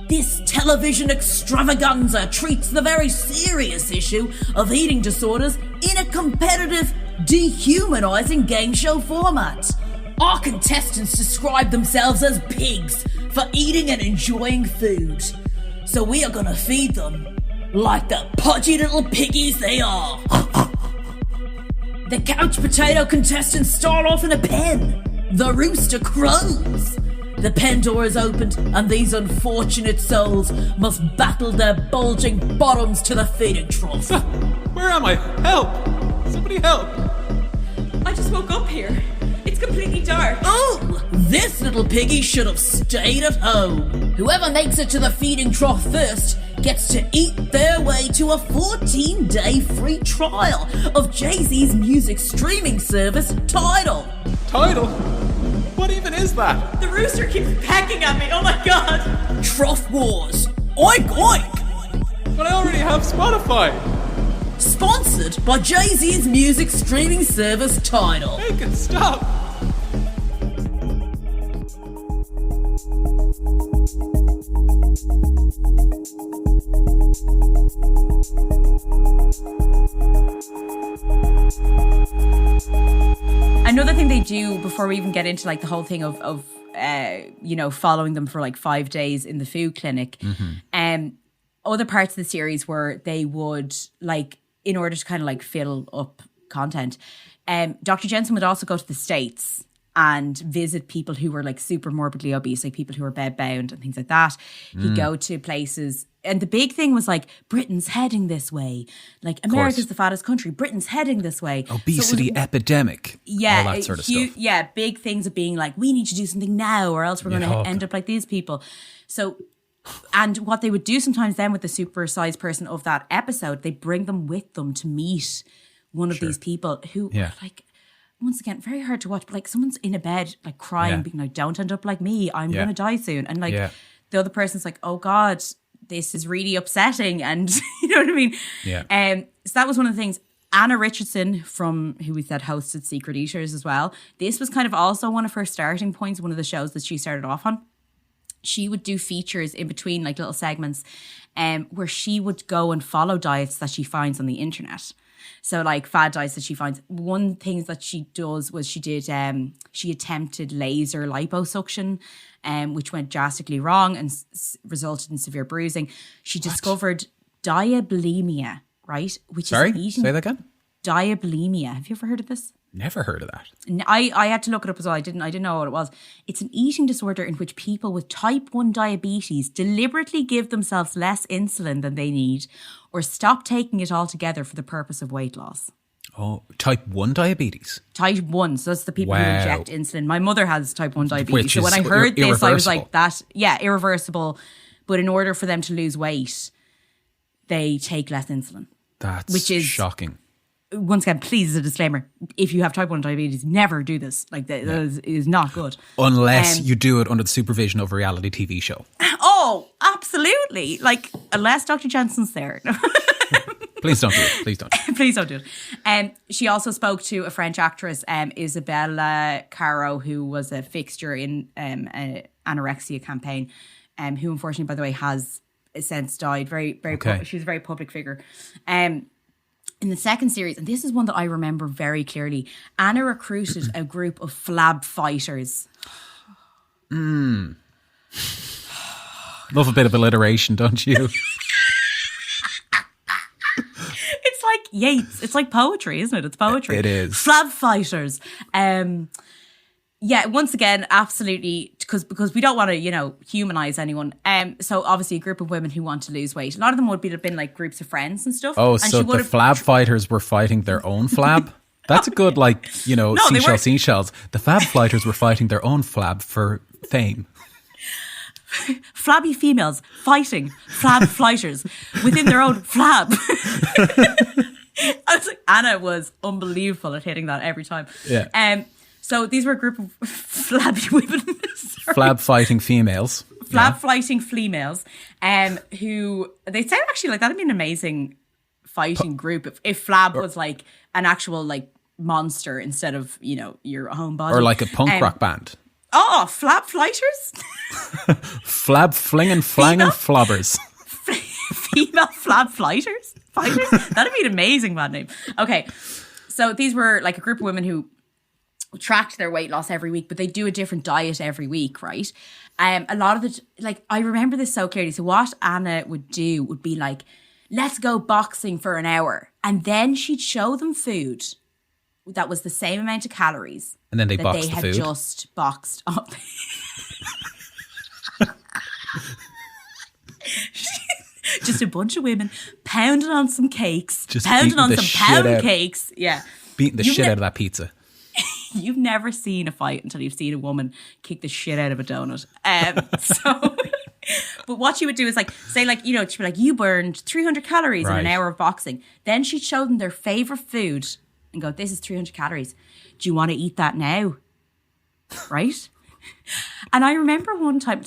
This television extravaganza treats the very serious issue of eating disorders in a competitive, dehumanizing game show format. Our contestants describe themselves as pigs for eating and enjoying food. So we are gonna feed them like the pudgy little piggies they are. The couch potato contestants start off in a pen. The rooster crows. The pen door is opened and these unfortunate souls must battle their bulging bottoms to the feeding trough. Where am I? Help! Somebody help! I just woke up here. It's completely dark. Oh, this little piggy should have stayed at home. Whoever makes it to the feeding trough first gets to eat their way to a 14-day free trial of Jay-Z's music streaming service, Tidal. Tidal? What What even is that? The rooster keeps pecking at me. Oh my god. Trough Wars. Oink oink. But I already have Spotify. Sponsored by Jay-Z's music streaming service Tidal. Make it stop. Another thing they do before we even get into like the whole thing of following them for like 5 days in the food clinic, other parts of the series where they would like, in order to kind of like fill up content, Dr. Jensen would also go to the States and visit people who were like super morbidly obese, like people who were bedbound and things like that. He'd go to places, and the big thing was like, Britain's heading this way. Like, America's the fattest country. Britain's heading this way. Obesity so epidemic. Yeah. All that sort of stuff. Yeah, big things of being like, we need to do something now or else we're going to end up like these people. So, and what they would do sometimes then with the supersize person of that episode, they bring them with them to meet one of these people who are like, once again, very hard to watch, but like someone's in a bed, like crying, being like, don't end up like me. I'm going to die soon. And like the other person's like, oh God, this is really upsetting. And you know what I mean? Yeah. So that was one of the things. Anna Richardson, from who we said hosted Secret Eaters as well. This was kind of also one of her starting points, one of the shows that she started off on. She would do features in between, like little segments, where she would go and follow diets that she finds on the internet. So like fad diets that she finds. One thing that she does was she attempted laser liposuction, which went drastically wrong and resulted in severe bruising. She discovered diabulimia, right? Which is eating. Say that again? Diabulimia. Have you ever heard of this? Never heard of that. I had to look it up as well. I didn't know what it was. It's an eating disorder in which people with type 1 diabetes deliberately give themselves less insulin than they need or stop taking it altogether for the purpose of weight loss. Oh, type 1 diabetes? Type 1. So that's the people who inject insulin. My mother has type 1 diabetes. Which so when is I heard this, I was irreversible. like, that, yeah, irreversible. But in order for them to lose weight, they take less insulin. That's shocking. Once again, please, as a disclaimer, if you have type 1 diabetes, never do this. Like, that is not good. Unless you do it under the supervision of a reality TV show. Oh, absolutely. Like, unless Dr. Jensen's there. Please don't do it. Please don't. Please don't do it. She also spoke to a French actress, Isabelle Caro, who was a fixture in an anorexia campaign, who unfortunately, by the way, has since died. She was a very public figure. In the second series, and this is one that I remember very clearly, Anna recruited a group of flab fighters. Love a bit of alliteration, don't you? It's like Yeats. It's like poetry, isn't it? It's poetry. It is. Flab fighters. Yeah, once again, absolutely, because we don't want to, humanize anyone. So obviously a group of women who want to lose weight. A lot of them would have been like groups of friends and stuff. Oh, and so the flab fighters were fighting their own flab? That's a good, seashells. The flab fighters were fighting their own flab for fame. Flabby females fighting flab fighters within their own flab. I was like, Anna was unbelievable at hitting that every time. Yeah. So these were a group of flabby women. Flab fighting females. Flab fighting females. Who, they sound actually like that'd be an amazing fighting group if Flab was like an actual like monster instead of, your home body. Or like a punk rock band. Oh, flab flighters? Flab flinging, flanging flobbers. Female flab fighters? That'd be an amazing band name. Okay, so these were like a group of women who tracked their weight loss every week, but they do a different diet every week, right? A lot of I remember this so clearly. So what Anna would do would be like, let's go boxing for an hour. And then she'd show them food that was the same amount of calories. And then they boxed the food? They had just boxed up. Just a bunch of women pounding on some cakes. Pounding on some pound cakes. Yeah. Beating the shit out of that pizza. You've never seen a fight until you've seen a woman kick the shit out of a donut. But what she would do is she'd be like, you burned 300 calories in an hour of boxing. Then she'd show them their favorite food and go, this is 300 calories. Do you want to eat that now? Right? And I remember one time,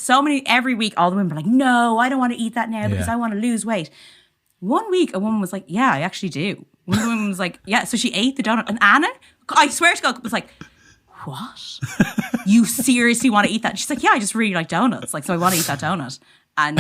every week, all the women were like, no, I don't want to eat that now because I want to lose weight. One week, a woman was like, yeah, I actually do. One woman was like, yeah. So she ate the donut. And Anna, I swear to God, was like, what? You seriously want to eat that? And she's like, yeah, I just really like donuts. Like, so I want to eat that donut. And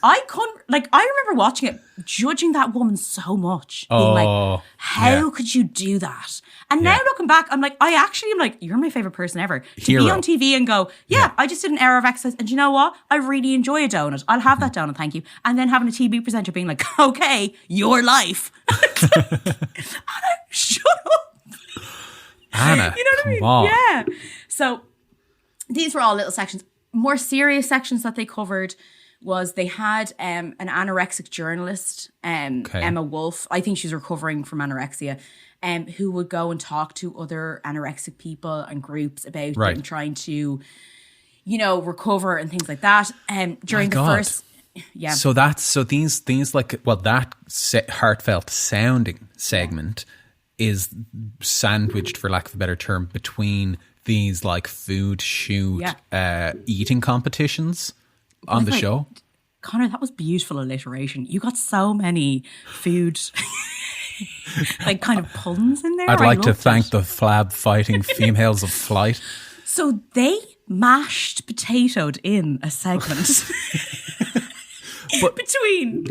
I couldn't, like, I remember watching it, judging that woman so much. Being like, how could you do that? And now looking back, I'm like, I actually am like, you're my favorite person ever. To be on TV and go, I just did an hour of exercise. And you know what? I really enjoy a donut. I'll have that donut, thank you. And then having a TV presenter being like, okay, your life. Anna, shut up. Anna, you know what I mean? come on. Yeah. So these were all little sections. More serious sections that they covered was they had an anorexic journalist, Emma Wolf. I think she's recovering from anorexia, who would go and talk to other anorexic people and groups about them trying to, recover and things like that. During the first, So these like, well, that heartfelt sounding segment is sandwiched, for lack of a better term, between these like food shoot eating competitions on the show. Conor, that was beautiful alliteration. You got so many food like kind of puns in there. I'd like to thank the flab fighting females of flight. So they mashed potatoed in a segment but between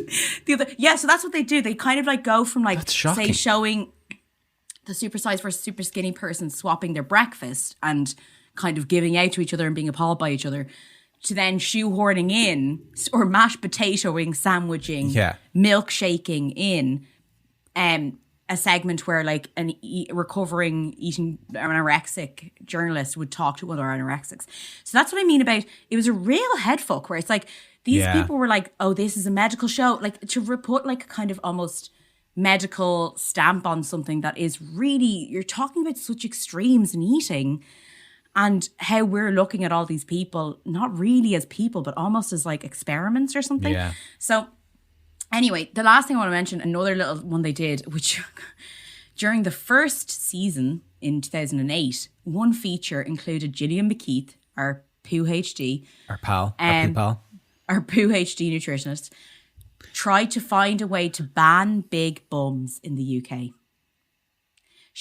the other. Yeah, so that's what they do. They kind of like go from like, say, showing the Supersize versus Superskinny person swapping their breakfast and kind of giving out to each other and being appalled by each other, to then shoehorning in or mashed potatoing, sandwiching, milkshaking in a segment where like an recovering eating anorexic journalist would talk to other anorexics. So that's what I mean about, it was a real headfuck where it's like these people were like, oh, this is a medical show. Like to put like a kind of almost medical stamp on something that is really, you're talking about such extremes in eating and how we're looking at all these people, not really as people, but almost as like experiments or something. Yeah. So anyway, the last thing I want to mention, another little one they did, which during the first season in 2008, one feature included Gillian McKeith, our PhD. Our pal. Our PhD nutritionist, tried to find a way to ban big bums in the UK.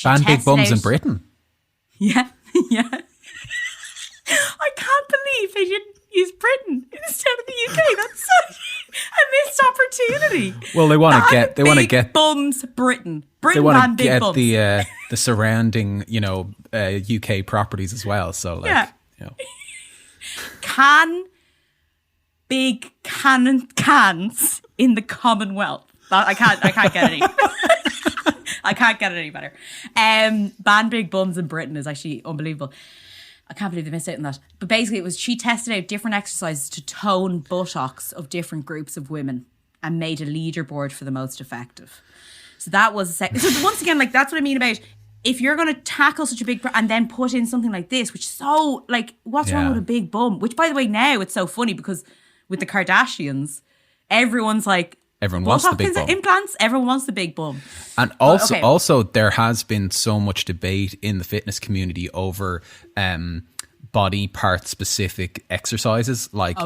Ban big bums in Britain? Yeah, yeah. I can't believe they didn't use Britain instead of the UK. That's such a missed opportunity. Well, they want to get bums Britain. They want to get the surrounding, UK properties as well. So like, can big cans in the Commonwealth. I can't get any. I can't get it any better. Ban big bums in Britain is actually unbelievable. I can't believe they missed out on that. But basically, she tested out different exercises to tone buttocks of different groups of women and made a leaderboard for the most effective. So that was so once again, like that's what I mean about if you're going to tackle such a big and then put in something like this, which so like what's wrong with a big bum? Which by the way, now it's so funny because with the Kardashians, everyone's like, everyone wants the big bum. Implants, everyone wants the big bum. And also there has been so much debate in the fitness community over body part specific exercises, like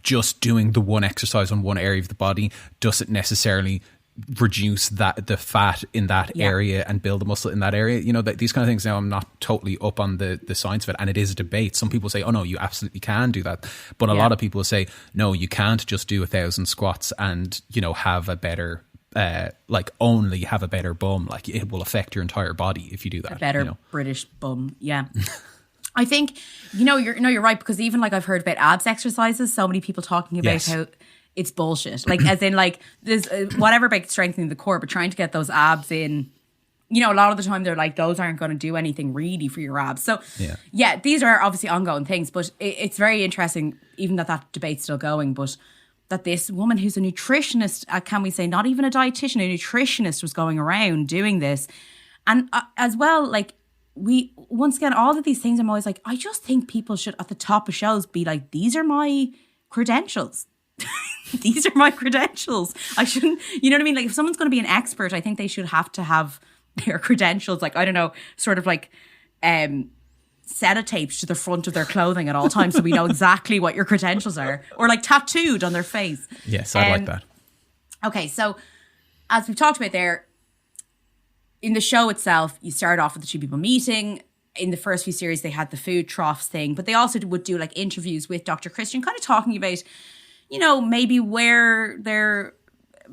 just doing the one exercise on one area of the body doesn't necessarily reduce the fat in that area and build the muscle in that area. These kind of things. Now I'm not totally up on the science of it, and it is a debate. Some people say, oh no, you absolutely can do that, but a lot of people say no, you can't just do 1,000 squats and have a better only have a better bum. Like it will affect your entire body if you do that. A better British bum. Yeah. I think you're right, because even like I've heard about abs exercises, so many people talking about how it's bullshit. Like, as in, like, there's whatever about strengthening the core, but trying to get those abs in, a lot of the time they're like, those aren't going to do anything really for your abs. So, these are obviously ongoing things, but it's very interesting, even that debate's still going, but that this woman who's a nutritionist, can we say, not even a dietitian, a nutritionist was going around doing this. And as well, like, once again, all of these things, I'm always like, I just think people should, at the top of shows, be like, these are my credentials. These are my credentials. I shouldn't, you know what I mean? Like if someone's going to be an expert, I think they should have to have their credentials. Like, I don't know, sort of like, sellotaped to the front of their clothing at all times so we know exactly what your credentials are, or like tattooed on their face. Yes, I like that. Okay, so as we've talked about there, in the show itself, you start off with the two people meeting. In the first few series, they had the food troughs thing, but they also would do like interviews with Dr. Christian, kind of talking about, you know, maybe where their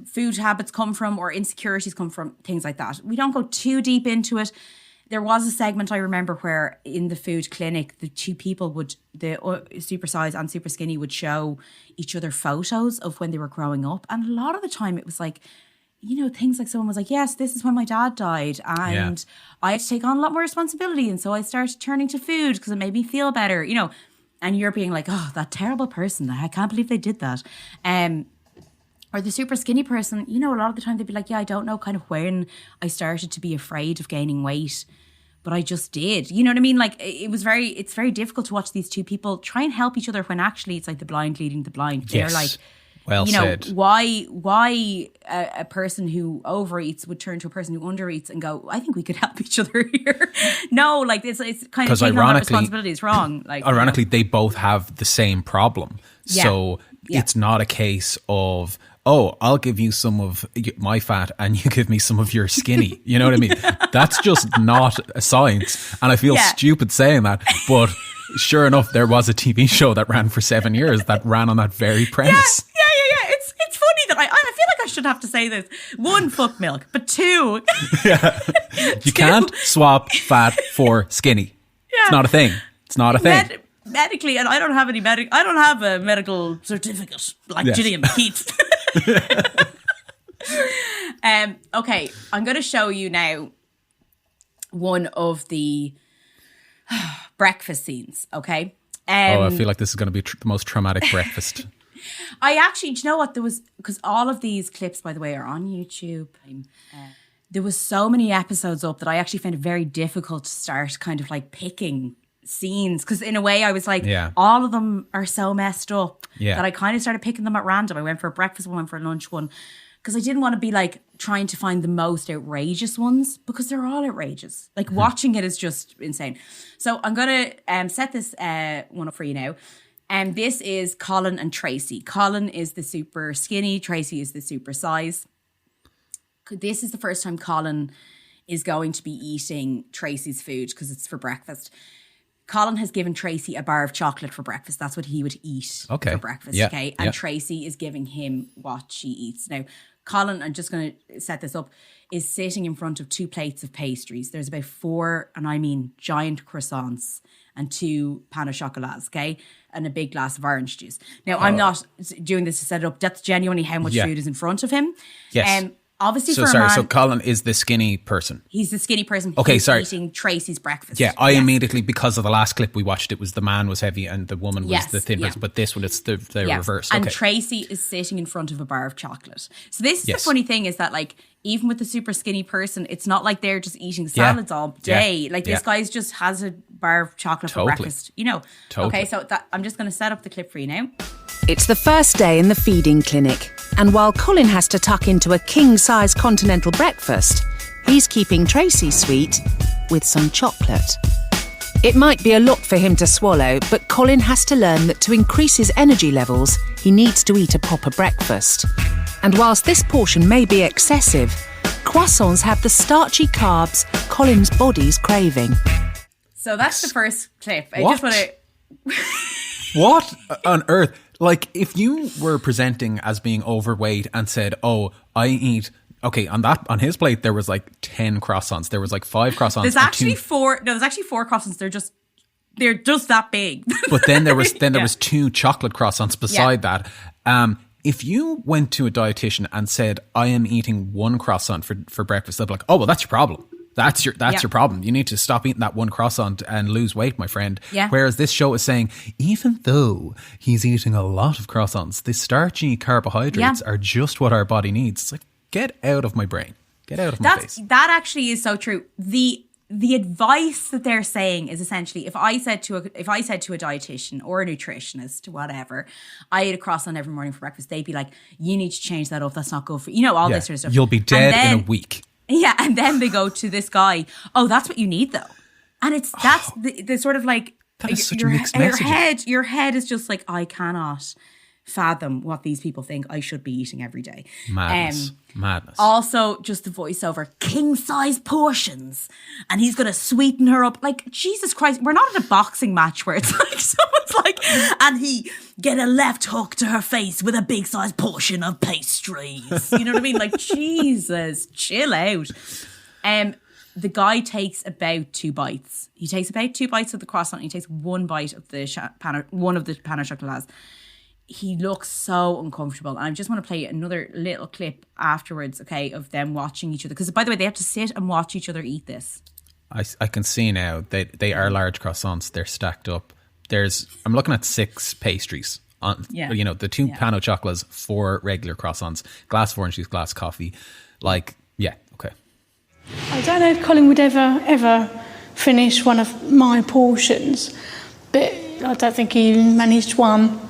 food habits come from or insecurities come from, things like that. We don't go too deep into it. There was a segment I remember where in the food clinic, the two people would, the Supersize and Superskinny would show each other photos of when they were growing up. And a lot of the time it was like, you know, things like someone was like, yes, this is when my dad died and I had to take on a lot more responsibility. And so I started turning to food because it made me feel better, you know, and you're being like, oh, that terrible person. I can't believe they did that. Or the super skinny person, you know, a lot of the time they'd be like, yeah, I don't know kind of when I started to be afraid of gaining weight, but I just did. You know what I mean? Like it's very difficult to watch these two people try and help each other when actually it's like the blind leading the blind. They're like, well you know, said. Why a person who overeats would turn to a person who undereats and go, I think we could help each other here. No, like it's kind of taking on that responsibility is wrong. Like ironically, they both have the same problem. Yeah. So it's not a case of, oh, I'll give you some of my fat and you give me some of your skinny. You know what I mean? That's just not a science. And I feel stupid saying that, but sure enough, there was a TV show that ran for 7 years that ran on that very premise. Yeah. It's funny that I feel like I should have to say this. One, fuck milk, but two. You can't swap fat for skinny. Yeah. It's not a thing. It's not a thing. Medically, and I don't have I don't have a medical certificate like Gillian McKeith. Okay, I'm going to show you now one of the breakfast scenes, okay? I feel like this is going to be the most traumatic breakfast. I actually, do you know what? There was, because all of these clips, by the way, are on YouTube. There was so many episodes up that I actually found it very difficult to start kind of like picking scenes, because in a way I was like, all of them are so messed up that I kind of started picking them at random. I went for a breakfast one, went for a lunch one, because I didn't want to be like trying to find the most outrageous ones, because they're all outrageous. Like watching it is just insane. So I'm going to set this one up for you now. And this is Colin and Tracy. Colin is the super skinny, Tracy is the super size. This is the first time Colin is going to be eating Tracy's food because it's for breakfast. Colin has given Tracy a bar of chocolate for breakfast. That's what he would eat for breakfast, okay? And Tracy is giving him what she eats. Now, Colin, I'm just going to set this up, is sitting in front of 2 plates of pastries. There's about 4, and I mean giant croissants and 2 pain au chocolats, okay? And a big glass of orange juice. Now, I'm not doing this to set it up. That's genuinely how much food is in front of him. Yes. Obviously, so for a man, so Colin is the skinny person. He's the skinny person. Okay, who's sorry. Eating Tracy's breakfast. Yeah, I immediately, because of the last clip we watched, it was the man was heavy and the woman was the thin person. But this one, it's the reverse. Okay. And Tracy is sitting in front of a bar of chocolate. So this is the funny thing, is that like, even with the super skinny person, it's not like they're just eating salads all day. Like this guy just has a bar of chocolate for breakfast. You know. Okay, so I'm just going to set up the clip for you now. It's the first day in the feeding clinic, and while Colin has to tuck into a king-size continental breakfast, he's keeping Tracy sweet with some chocolate. It might be a lot for him to swallow, but Colin has to learn that to increase his energy levels, he needs to eat a proper breakfast. And whilst this portion may be excessive, croissants have the starchy carbs Colin's body's craving. So that's the first clip. I What? just want to... What on earth? Like, if you were presenting as being overweight and said, "Oh, I eat," okay, on his plate there was like 10 croissants. There was like 5 croissants. There's actually 4. No, there's actually 4 croissants. They're just that big. But then there was there was 2 chocolate croissants beside that. If you went to a dietitian and said, "I am eating 1 croissant for breakfast," they'd be like, "Oh, well, that's your problem. That's your problem. You need to stop eating that 1 croissant and lose weight, my friend." Yeah. Whereas this show is saying, even though he's eating a lot of croissants, the starchy carbohydrates are just what our body needs. It's like, get out of my brain. Get out of my face. That actually is so true. The advice that they're saying is essentially, if I said to a dietitian or a nutritionist, whatever, I ate a croissant every morning for breakfast, they'd be like, "You need to change that up. That's not good for you." You know, all this sort of stuff. You'll be dead in a week. Yeah, and then they go to this guy, "Oh, that's what you need though." And that's the sort of like, that is such a mixed message. Your head is just like, I cannot fathom what these people think I should be eating every day. Madness. Also, just the voiceover, king size portions, and he's gonna sweeten her up. Like, Jesus Christ, we're not at a boxing match where it's like someone's like, and he get a left hook to her face with a big size portion of pastries. You know what I mean? Like, Jesus, chill out. The guy takes about 2 bites. He takes about 2 bites of the croissant. He takes 1 bite of the one of the pain au chocolat. He looks so uncomfortable. And I just want to play another little clip afterwards, okay, of them watching each other. Because, by the way, they have to sit and watch each other eat this. I can see now they are large croissants. They're stacked up. I'm looking at 6 pastries. You know, the 2 pain au chocolats, 4 regular croissants, glass of orange juice, glass of coffee. Like, yeah, okay. I don't know if Colin would ever finish one of my portions, but I don't think he managed one.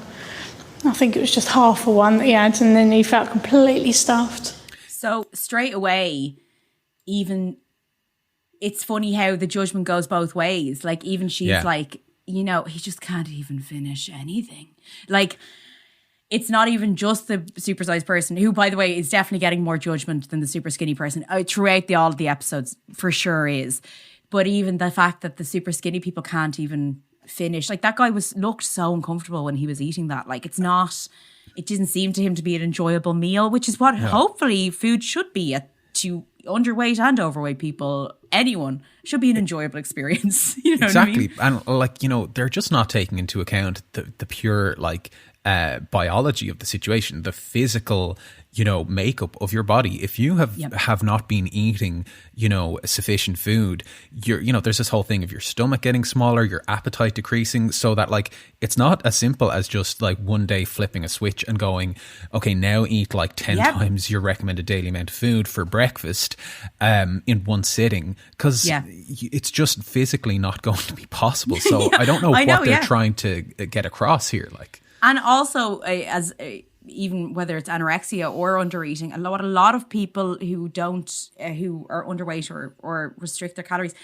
I think it was just half of one that he had, and then he felt completely stuffed. So straight away, even it's funny how the judgment goes both ways. Like, even she's like, you know, he just can't even finish anything. Like, it's not even just the supersized person, who, by the way, is definitely getting more judgment than the super skinny person throughout all of the episodes, for sure is. But even the fact that the super skinny people can't even finish, like, that guy looked so uncomfortable when he was eating that. Like, it didn't seem to him to be an enjoyable meal, which is what hopefully food should be to underweight and overweight people. Anyone should be an enjoyable experience. You know exactly. what I mean? And like, you know, they're just not taking into account the pure like biology of the situation, the physical, you know, makeup of your body. If you have not been eating, you know, sufficient food, there's this whole thing of your stomach getting smaller, your appetite decreasing, so that like it's not as simple as just like one day flipping a switch and going, okay, now eat like 10 times your recommended daily amount of food for breakfast in one sitting, because it's just physically not going to be possible. So I don't know what they're trying to get across here, like. And also, even whether it's anorexia or undereating, a lot of people who are underweight or restrict their calories,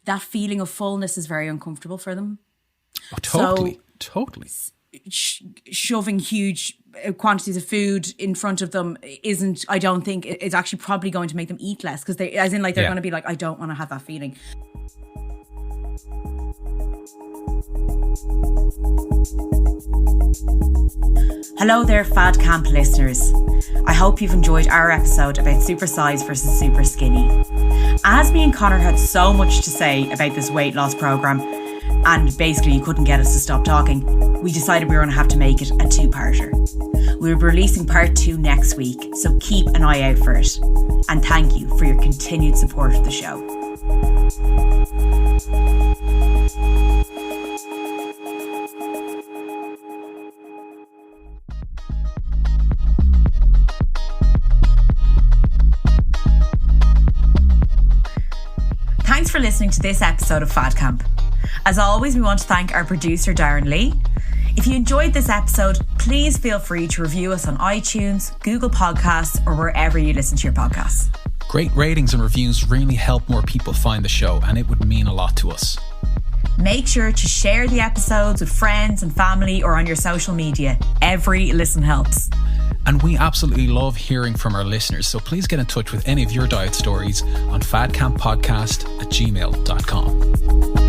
that feeling of fullness is very uncomfortable for them. Oh, totally. Shoving huge quantities of food in front of them I don't think it's actually probably going to make them eat less, because they're going to be like, I don't want to have that feeling. Hello there, Fad Camp listeners. I hope you've enjoyed our episode about Supersize versus Super Skinny. As me and Conor had so much to say about this weight loss programme, and basically you couldn't get us to stop talking, we decided we were going to have to make it a 2-parter. We'll be releasing part 2 next week, so keep an eye out for it. And thank you for your continued support of the show. Thanks for listening to this episode of Fad Camp. As always, we want to thank our producer, Darren Lee. If you enjoyed this episode, please feel free to review us on iTunes, Google Podcasts, or wherever you listen to your podcasts. Great ratings and reviews really help more people find the show, and it would mean a lot to us. Make sure to share the episodes with friends and family or on your social media. Every listen helps. And we absolutely love hearing from our listeners, so please get in touch with any of your diet stories on fadcamppodcast@gmail.com.